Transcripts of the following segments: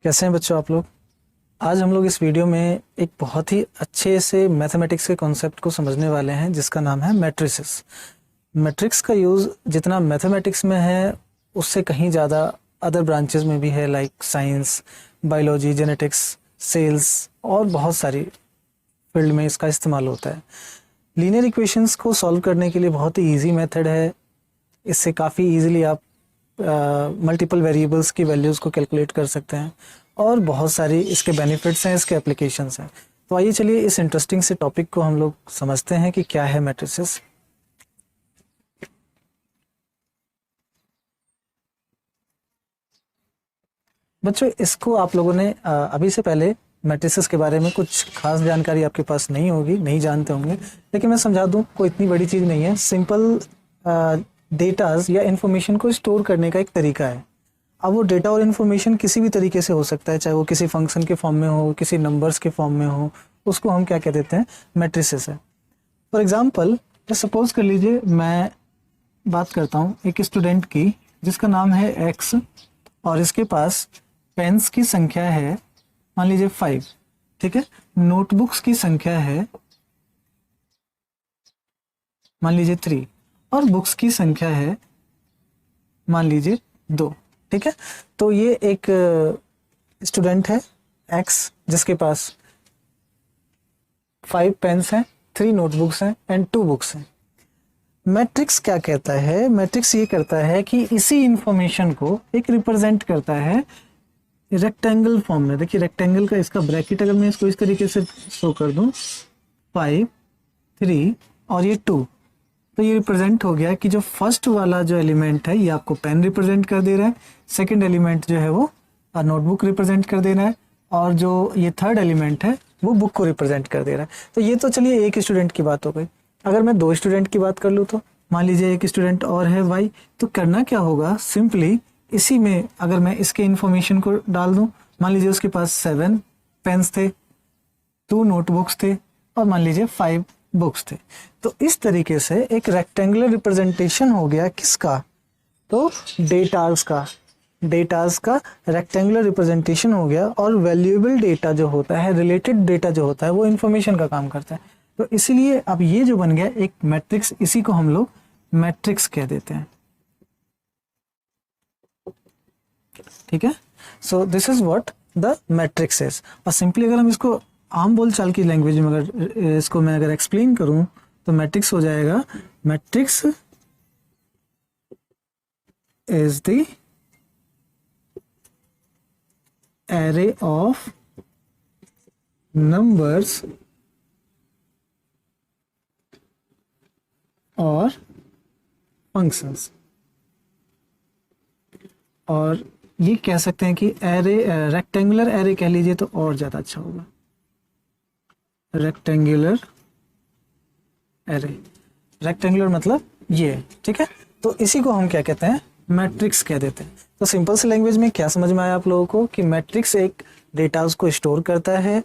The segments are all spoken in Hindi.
कैसे हैं बच्चों आप लोग। आज हम लोग इस वीडियो में एक बहुत ही अच्छे से मैथमेटिक्स के कॉन्सेप्ट को समझने वाले हैं जिसका नाम है मैट्रिसेस। मैट्रिक्स का यूज़ जितना मैथमेटिक्स में है उससे कहीं ज़्यादा अदर ब्रांचेस में भी है, like science, biology, genetics, cells और बहुत सारी फील्ड में इसका इस्तेमाल होता है। लीनियर इक्वेशंस को सॉल्व करने के लिए बहुत ही ईजी मेथड है। इससे काफ़ी ईजिली आप मल्टीपल वेरिएबल्स की वैल्यूज़ को कैलकुलेट कर सकते हैं और बहुत सारी इसके बेनिफिट्स हैं, इसके एप्लीकेशंस हैं। तो आइए चलिए इस इंटरेस्टिंग से टॉपिक को हम लोग समझते हैं कि क्या है मैट्रिसेस। बच्चों इसको आप लोगों ने अभी से पहले मैट्रिसेस के बारे में कुछ खास जानकारी आपके पास नहीं होगी, नहीं जानते होंगे, लेकिन मैं समझा दूं, कोई इतनी बड़ी चीज़ नहीं है। सिंपल डेटाज या इन्फॉर्मेशन को स्टोर करने का एक तरीका है। अब वो डेटा और इन्फॉर्मेशन किसी भी तरीके से हो सकता है, चाहे वो किसी फंक्शन के फॉर्म में हो, किसी नंबर्स के फॉर्म में हो, उसको हम क्या कह देते हैं, मैट्रिसेस है। फॉर एग्जाम्पल सपोज कर लीजिए मैं बात करता हूँ एक स्टूडेंट की जिसका नाम है एक्स और इसके पास पेन्स की संख्या है मान लीजिए 5, ठीक है। नोटबुक्स की संख्या है मान लीजिए 3 और बुक्स की संख्या है मान लीजिए 2, ठीक है। तो ये एक स्टूडेंट है एक्स जिसके पास 5 पेन्स हैं, 3 नोटबुक्स हैं एंड 2 बुक्स हैं। मैट्रिक्स क्या कहता है, मैट्रिक्स ये करता है कि इसी इंफॉर्मेशन को एक रिप्रेजेंट करता है रेक्टेंगल फॉर्म में। देखिए रेक्टेंगल का इसका ब्रैकेट अगर मैं इसको इस तरीके से शो कर दूं, 5, 3 और ये 2, तो ये रिप्रेजेंट हो गया कि जो फर्स्ट वाला जो एलिमेंट है ये आपको पेन रिप्रेजेंट कर दे रहा है, सेकंड एलिमेंट जो है वो नोटबुक रिप्रेजेंट कर दे रहा है और जो ये थर्ड एलिमेंट है वो बुक को रिप्रेजेंट कर दे रहा है। तो ये तो चलिए एक स्टूडेंट की बात हो गई। अगर मैं 2 स्टूडेंट की बात कर लूँ तो मान लीजिए एक स्टूडेंट और है वाई, तो करना क्या होगा, सिंपली इसी में अगर मैं इसके इंफॉर्मेशन को डाल दूं, मान लीजिए उसके पास 7 पेन्स थे, 2 नोटबुक्स थे और मान लीजिए 5 बुक्स थे। तो इस तरीके से एक रेक्टेंगुलर रिप्रेजेंटेशन हो गया किसका, तो डेटाज का रेक्टेंगुलर रिप्रेजेंटेशन हो गया। और वैल्यूएबल डेटा जो होता है, रिलेटेड डेटा जो होता है, वो इंफॉर्मेशन का काम करता है। तो इसलिए अब ये जो बन गया एक मैट्रिक्स, इसी को हम लोग मैट्रिक्स कह देते हैं, ठीक है। So this is what the matrix is. और सिंपली अगर हम इसको आम बोलचाल की लैंग्वेज में अगर इसको मैं अगर एक्सप्लेन करूं तो मैट्रिक्स हो जाएगा, matrix is the array of numbers और functions। और ये कह सकते हैं कि एरे, रेक्टेंगुलर एरे कह लीजिए तो और ज़्यादा अच्छा होगा, रेक्टेंगुलर एरे। रेक्टेंगुलर मतलब ये, ठीक है। तो इसी को हम क्या कहते हैं, मैट्रिक्स कह देते हैं। तो सिंपल सी लैंग्वेज में क्या समझ में आया आप लोगों को कि मैट्रिक्स एक डेटाज को स्टोर करता है,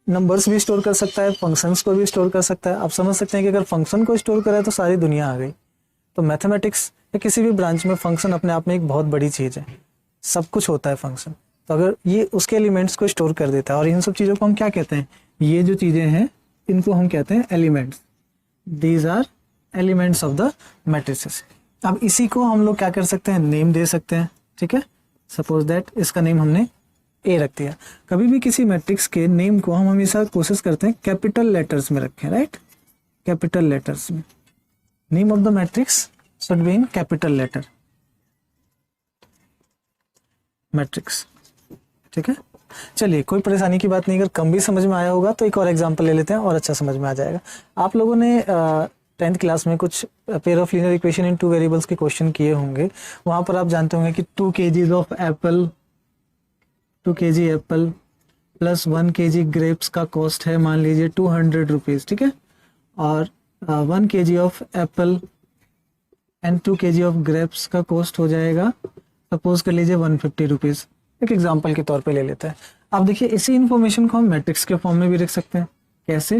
नंबर्स भी स्टोर कर सकता है, फंक्शंस को भी स्टोर कर सकता है। आप समझ सकते हैं कि अगर फंक्शन को स्टोर करा है तो सारी दुनिया आ गई। तो मैथमेटिक्स या किसी भी ब्रांच में फंक्शन अपने आप में एक बहुत बड़ी चीज़ है, सब कुछ होता है फंक्शन। तो अगर ये उसके एलिमेंट्स को स्टोर कर देता है, और इन सब चीज़ों को हम क्या कहते हैं, ये जो चीज़ें हैं इनको हम कहते हैं elements. These are elements of the matrices. अब इसी को हम लोग क्या कर सकते हैं, नेम दे सकते हैं, ठीक है। सपोज दैट इसका नेम हमने ए रख दिया। कभी भी किसी मैट्रिक्स के नेम को हम हमेशा कोशिश करते हैं कैपिटल लेटर्स में रखें, राइट, कैपिटल लेटर्स में। Name of the matrix should be in capital letter, matrix, ठीक है। चलिए कोई परेशानी की बात नहीं, अगर कम भी समझ में आया होगा तो एक और एग्जांपल ले लेते हैं और अच्छा समझ में आ जाएगा। आप लोगों ने 10th क्लास में कुछ pair of linear equation in 2 variables के क्वेश्चन किए होंगे। वहां पर आप जानते होंगे कि 2 kg of Apple, 2 kg Apple plus 1 kg grapes का कॉस्ट है मान लीजिए 200 रुपीज़, ठीक है। और 1 kg of Apple and 2 kg of grapes का कॉस्ट हो जाएगा सपोज कर लीजिए 150 रुपीज़। एक एग्जाम्पल के तौर पे ले लेते हैं। अब देखिए इसी इंफॉर्मेशन को हम मैट्रिक्स के फॉर्म में भी रख सकते हैं। कैसे,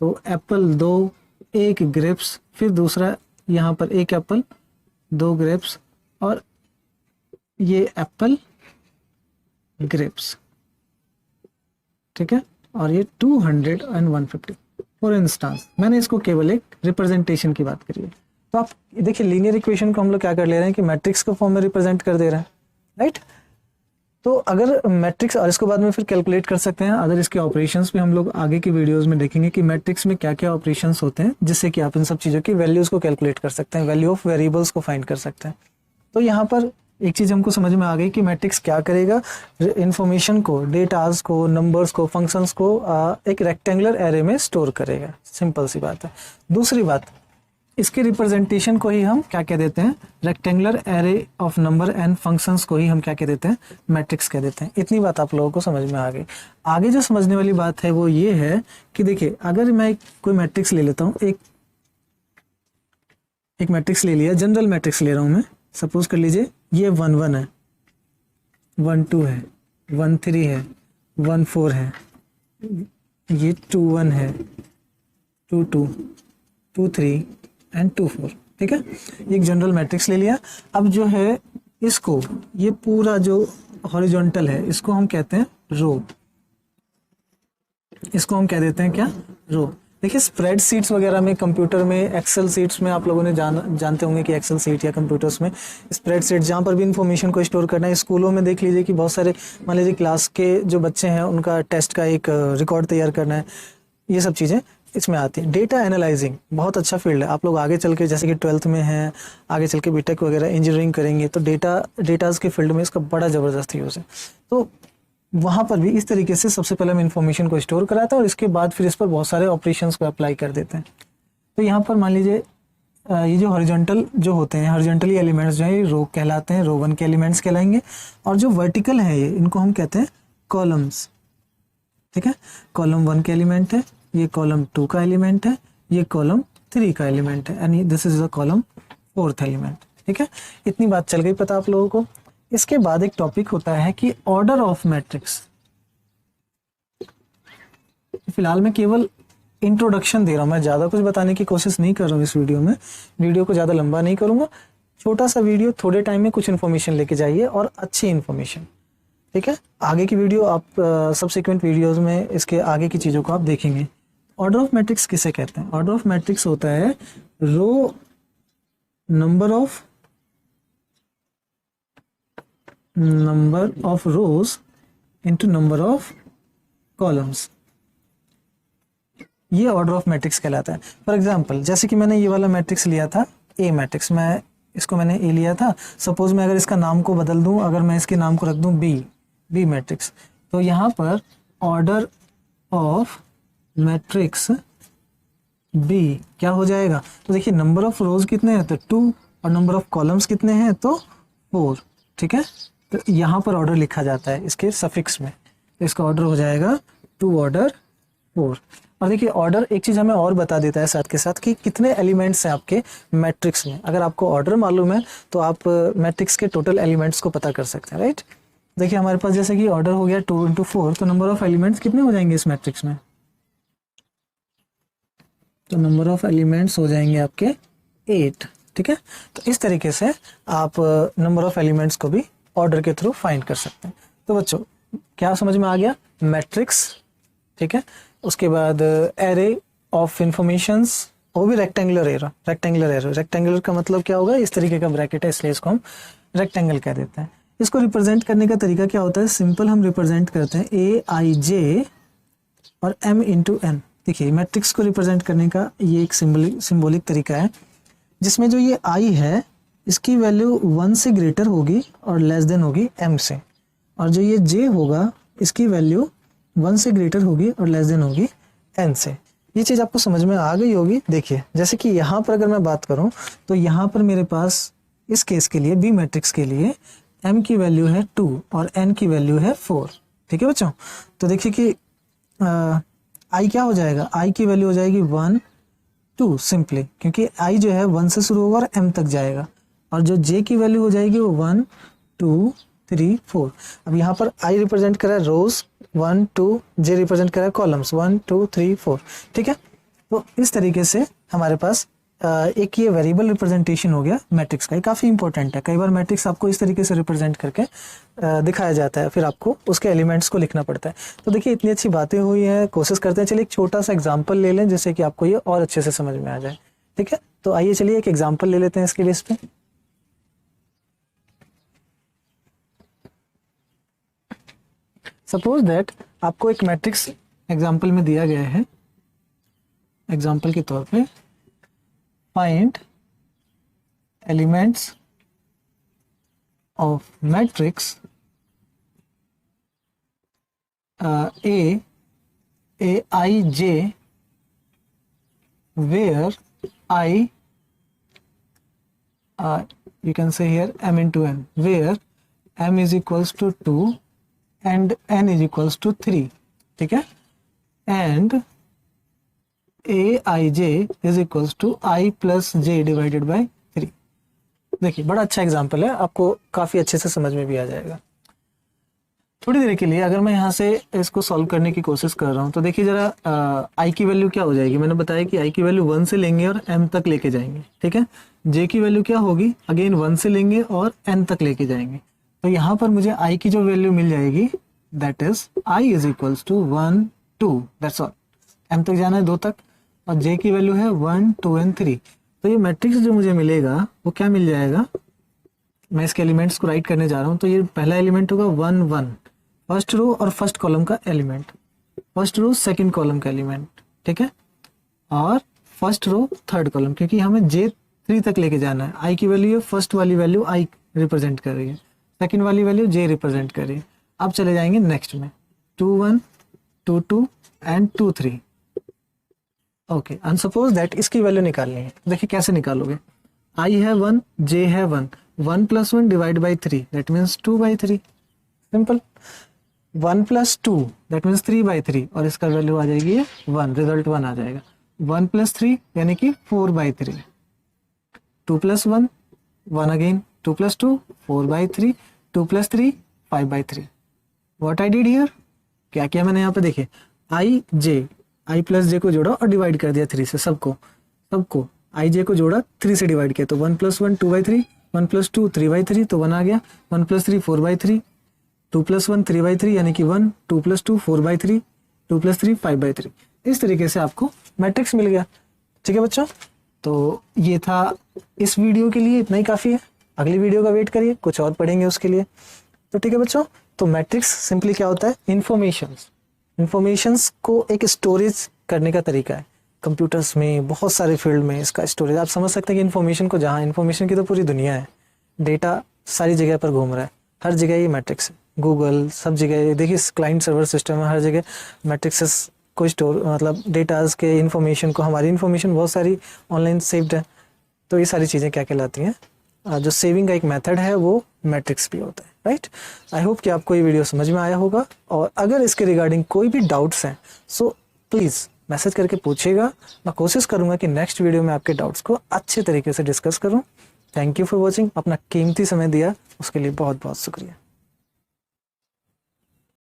तो एप्पल 2, 1 ग्रेप्स, फिर दूसरा यहाँ पर 1 एप्पल, 2 ग्रेप्स और ये एप्पल ग्रेप्स, ठीक है, और ये 200 and 150 फॉर इंस्टांस। मैंने इसको केवल एक रिप्रेजेंटेशन की बात करी है। तो आप देखिए लीनियर इक्वेशन को हम लोग क्या कर ले रहे हैं कि मैट्रिक्स के फॉर्म में रिप्रेजेंट कर दे रहे हैं, राइट। तो अगर मैट्रिक्स, और इसको बाद में फिर कैलकुलेट कर सकते हैं, अगर इसके ऑपरेशंस भी हम लोग आगे की वीडियोस में देखेंगे कि मैट्रिक्स में क्या क्या ऑपरेशंस होते हैं, जिससे कि आप इन सब चीज़ों की वैल्यूज को कैलकुलेट कर सकते हैं, वैल्यू ऑफ वेरिएबल्स को फाइंड कर सकते हैं। तो यहाँ पर एक चीज़ हमको समझ में आ गई कि मैट्रिक्स क्या करेगा, इन्फॉर्मेशन को, डेटाज को, नंबर्स को, फंक्शंस को एक रेक्टेंगुलर एरे में स्टोर करेगा। सिंपल सी बात है। दूसरी बात, इसके रिप्रेजेंटेशन को ही हम क्या कह देते हैं, rectangular array of number and functions को ही हम क्या कह देते हैं, मैट्रिक्स कह देते हैं। इतनी बात आप लोगों को समझ में आ गई। आगे जो समझने वाली बात है वो ये है कि देखिए अगर मैं कोई मैट्रिक्स ले लेता हूँ, एक मैट्रिक्स ले लिया, जनरल मैट्रिक्स ले रहा हूँ मैं, सपोज कर लीजिए ये 1 1 है, 1 2 है, 1 3 है, 1 4 है, ये 2 1 है, 2 2, 2 3 एंड 2 4, ठीक है। ये एक जनरल मैट्रिक्स ले लिया। अब जो है इसको, ये पूरा जो हॉरिजॉन्टल है इसको हम कहते हैं रो, इसको हम कह देते हैं क्या, रो। देखिए स्प्रेड शीट्स वगैरह में, कंप्यूटर में, एक्सेल शीट्स में आप लोगों ने जानते होंगे कि एक्सेल शीट या कंप्यूटर्स में स्प्रेड शीट, जहाँ पर भी इंफॉर्मेशन को स्टोर करना है। स्कूलों में देख लीजिए कि बहुत सारे, मान लीजिए क्लास के जो बच्चे हैं उनका टेस्ट का एक रिकॉर्ड तैयार करना है, ये सब चीज़ें इसमें आती है। डेटा एनालाइजिंग बहुत अच्छा फील्ड है। आप लोग आगे चल के, जैसे कि 12th में हैं, आगे चल के बीटेक वगैरह इंजीनियरिंग करेंगे तो डेटाज के फील्ड में इसका बड़ा ज़बरदस्त यूज़ है। तो वहाँ पर भी इस तरीके से सबसे पहले हम इन्फॉर्मेशन को स्टोर कराते हैं और इसके बाद फिर इस पर बहुत सारे ऑपरेशंस को अप्लाई कर देते हैं। तो यहाँ पर मान लीजिए ये जो हॉरिजॉन्टल जो होते हैं, हॉरिजॉन्टली एलिमेंट्स जो है ये रो कहलाते हैं, रो 1 के एलिमेंट्स कहलाएंगे। और जो वर्टिकल है ये, इनको हम कहते हैं कॉलम्स, ठीक है। कॉलम 1 के एलिमेंट है, ये कॉलम 2 का एलिमेंट है, ये कॉलम 3 का एलिमेंट है, and this is the column 4th element, ठीक है। इतनी बात चल गई पता आप लोगों को। इसके बाद एक टॉपिक होता है कि ऑर्डर ऑफ मैट्रिक्स। फिलहाल मैं केवल इंट्रोडक्शन दे रहा हूं, मैं ज्यादा कुछ बताने की कोशिश नहीं कर रहा हूं इस वीडियो में। वीडियो को ज्यादा लंबा नहीं करूंगा, छोटा सा वीडियो, थोड़े टाइम में कुछ इन्फॉर्मेशन लेके जाइए और अच्छी इन्फॉर्मेशन, ठीक है। आगे की वीडियो आप सबसिक्वेंट वीडियोस में इसके आगे की चीजों को आप देखेंगे। ऑर्डर ऑफ मैट्रिक्स किसे कहते हैं? ऑर्डर ऑफ मैट्रिक्स होता है row number of rows into number of columns, ये ऑर्डर ऑफ मैट्रिक्स कहलाता है। फॉर एग्जांपल जैसे कि मैंने ये वाला मैट्रिक्स लिया था, ए मैट्रिक्स, मैं इसको मैंने ए लिया था। सपोज मैं अगर इसका नाम को बदल दूं, अगर मैं इसके नाम को रख दूं बी मैट्रिक्स, तो यहाँ पर ऑर्डर ऑफ मैट्रिक्स बी क्या हो जाएगा? तो देखिए नंबर ऑफ रोज कितने हैं तो 2 और नंबर ऑफ कॉलम्स कितने हैं तो 4, ठीक है। तो यहाँ पर ऑर्डर लिखा जाता है इसके सफिक्स में, तो इसका ऑर्डर हो जाएगा 2 ऑर्डर 4। और देखिए ऑर्डर एक चीज हमें और बता देता है साथ के साथ कि कितने एलिमेंट्स हैं आपके मैट्रिक्स में। अगर आपको ऑर्डर मालूम है तो आप मैट्रिक्स के टोटल एलिमेंट्स को पता कर सकते हैं, राइट। देखिए हमारे पास जैसे कि ऑर्डर हो गया 2 × 4, तो नंबर ऑफ एलिमेंट्स कितने हो जाएंगे इस मैट्रिक्स में? तो नंबर ऑफ एलिमेंट्स हो जाएंगे आपके 8, ठीक है। तो इस तरीके से आप नंबर ऑफ एलिमेंट्स को भी ऑर्डर के थ्रू फाइंड कर सकते हैं। तो बच्चों क्या समझ में आ गया? मैट्रिक्स, ठीक है। उसके बाद एरे ऑफ इंफॉर्मेशंस, वो भी रेक्टेंगुलर एरे। रेक्टेंगुलर का मतलब क्या होगा? इस तरीके का ब्रैकेट है, इसलिए इसको हम रेक्टेंगल कह देते हैं। इसको रिप्रेजेंट करने का तरीका क्या होता है? सिंपल हम रिप्रेजेंट करते हैं AIJ और M × N। देखिए मैट्रिक्स को रिप्रेजेंट करने का ये एक सिंबॉलिक तरीका है, जिसमें जो ये I है इसकी वैल्यू 1 से ग्रेटर होगी और लेस देन होगी M से, और जो ये J होगा इसकी वैल्यू 1 से ग्रेटर होगी और लेस देन होगी N से। ये चीज़ आपको समझ में आ गई होगी। देखिए जैसे कि यहाँ पर अगर मैं बात करूँ तो यहाँ पर मेरे पास इस केस के लिए, बी मैट्रिक्स के लिए, M की वैल्यू है 2 और N की वैल्यू है 4, ठीक है बच्चों। तो देखिए कि I क्या हो जाएगा? I की वैल्यू हो जाएगी 1 2 सिंपली, क्योंकि I जो है 1 से शुरू होगा और M तक जाएगा, और जो J की वैल्यू हो जाएगी वो 1 2 3 4। अब यहाँ पर I रिप्रेजेंट कर रहा है रोज 1 2, J रिप्रेजेंट कर रहा है कॉलम्स 1 2 3 4, ठीक है। तो इस तरीके से हमारे पास एक ये वेरिएबल रिप्रेजेंटेशन हो गया मैट्रिक्स का, ये काफ़ी इंपॉर्टेंट है। कई बार मैट्रिक्स आपको इस तरीके से रिप्रेजेंट करके दिखाया जाता है, फिर आपको उसके एलिमेंट्स को लिखना पड़ता है। तो देखिए इतनी अच्छी बातें हुई हैं, कोशिश करते हैं। चलिए एक छोटा सा एग्जाम्पल ले लें जिससे कि आपको ये और अच्छे से समझ में आ जाए। ठीक है, तो आइए चलिए एक एग्जाम्पल ले लेते हैं इसके बेस पे। सपोज दैट आपको एक मैट्रिक्स एग्जाम्पल में दिया गया है, एग्जाम्पल के तौर पे find elements of matrix Aij where I you can say here m into n, where m is equals to 2 and n is equals to 3. ठीक है, and Aij is equals to I plus j divided by 3. देखिए बड़ा अच्छा एग्जाम्पल है, आपको काफ़ी अच्छे से समझ में भी आ जाएगा। थोड़ी देर के लिए अगर मैं यहाँ से इसको सॉल्व करने की कोशिश कर रहा हूँ तो देखिए जरा आई की वैल्यू क्या हो जाएगी। मैंने बताया कि आई की वैल्यू 1 से लेंगे और m तक लेके जाएंगे। ठीक है, j की वैल्यू क्या होगी, अगेन 1 से लेंगे और n तक लेके जाएंगे। तो यहाँ पर मुझे i की जो वैल्यू मिल जाएगी that is i is equals to 1 2, that's all. m तक जाना है 2 तक, और j की वैल्यू है 1 2 एंड 3। तो ये मैट्रिक्स जो मुझे मिलेगा वो क्या मिल जाएगा, मैं इसके एलिमेंट्स को राइट करने जा रहा हूँ। तो ये पहला एलिमेंट होगा 1 1, फर्स्ट रो और फर्स्ट कॉलम का element, first row second column का एलिमेंट। ठीक है, और फर्स्ट रो थर्ड कॉलम, क्योंकि हमें j3 तक लेके जाना है। i की वैल्यू है, फर्स्ट वाली वैल्यू i रिप्रेजेंट कर रही है, सेकंड वाली वैल्यू j रिप्रेजेंट कर रही है। अब चले जाएंगे नेक्स्ट में 2 1 2 2 and 2 3। Okay, and suppose that इसकी वैल्यू निकालनी है। देखिए कैसे निकालोगे, i है 1, j है 1, 1 + 1 divide by 3 that means 2/3। Simple, 1 + 2 that means 3/3, और इसका वैल्यू आ जाएगी 1, रिजल्ट 1 आ जाएगा। 1 + 3 यानी कि 4/3, 2 + 1 1 again, 2 + 2 4/3, 2 + 3 5/3। What I did here, क्या किया मैंने यहाँ पे, देखिए i प्लस j को जोड़ा और डिवाइड कर दिया 3 से। सबको i j को जोड़ा 3 से डिवाइड किया, तो 1 + 1 2/3, 1 + 2 3/3, तो 1 आ गया। 1 + 3 4/3, 2 + 1 3/3 यानी कि 1, 2 + 2 4/3, 2 + 3 5/3। इस तरीके से आपको मैट्रिक्स मिल गया। ठीक है बच्चों, तो ये था इस वीडियो के लिए, इतना ही काफ़ी है। अगली वीडियो का वेट करिए, कुछ और पढ़ेंगे उसके लिए। तो ठीक है बच्चों, तो मैट्रिक्स सिंपली क्या होता है, इन्फॉर्मेशंस को एक स्टोरेज करने का तरीका है। कंप्यूटर्स में बहुत सारे फील्ड में इसका स्टोरेज, आप समझ सकते हैं कि इन्फॉर्मेशन को, जहाँ इन्फॉर्मेशन की तो पूरी दुनिया है, डेटा सारी जगह पर घूम रहा है, हर जगह ये मैट्रिक्स है। गूगल सब जगह देखिए क्लाइंट सर्वर सिस्टम है, हर जगह मैट्रिक्सेस को स्टोर, मतलब डेटाज के इन्फॉर्मेशन को, हमारी इन्फॉर्मेशन बहुत सारी ऑनलाइन सेव्ड है। तो ये सारी चीज़ें क्या कहलाती हैं, जो सेविंग का एक मेथड है वो मैट्रिक्स भी होता है। राइट, आई होप कि आपको ये वीडियो समझ में आया होगा, और अगर इसके रिगार्डिंग कोई भी डाउट्स हैं सो प्लीज़ मैसेज करके पूछिएगा। मैं कोशिश करूंगा कि नेक्स्ट वीडियो में आपके डाउट्स को अच्छे तरीके से डिस्कस करूं। थैंक यू फॉर वॉचिंग, अपना कीमती समय दिया उसके लिए बहुत बहुत शुक्रिया।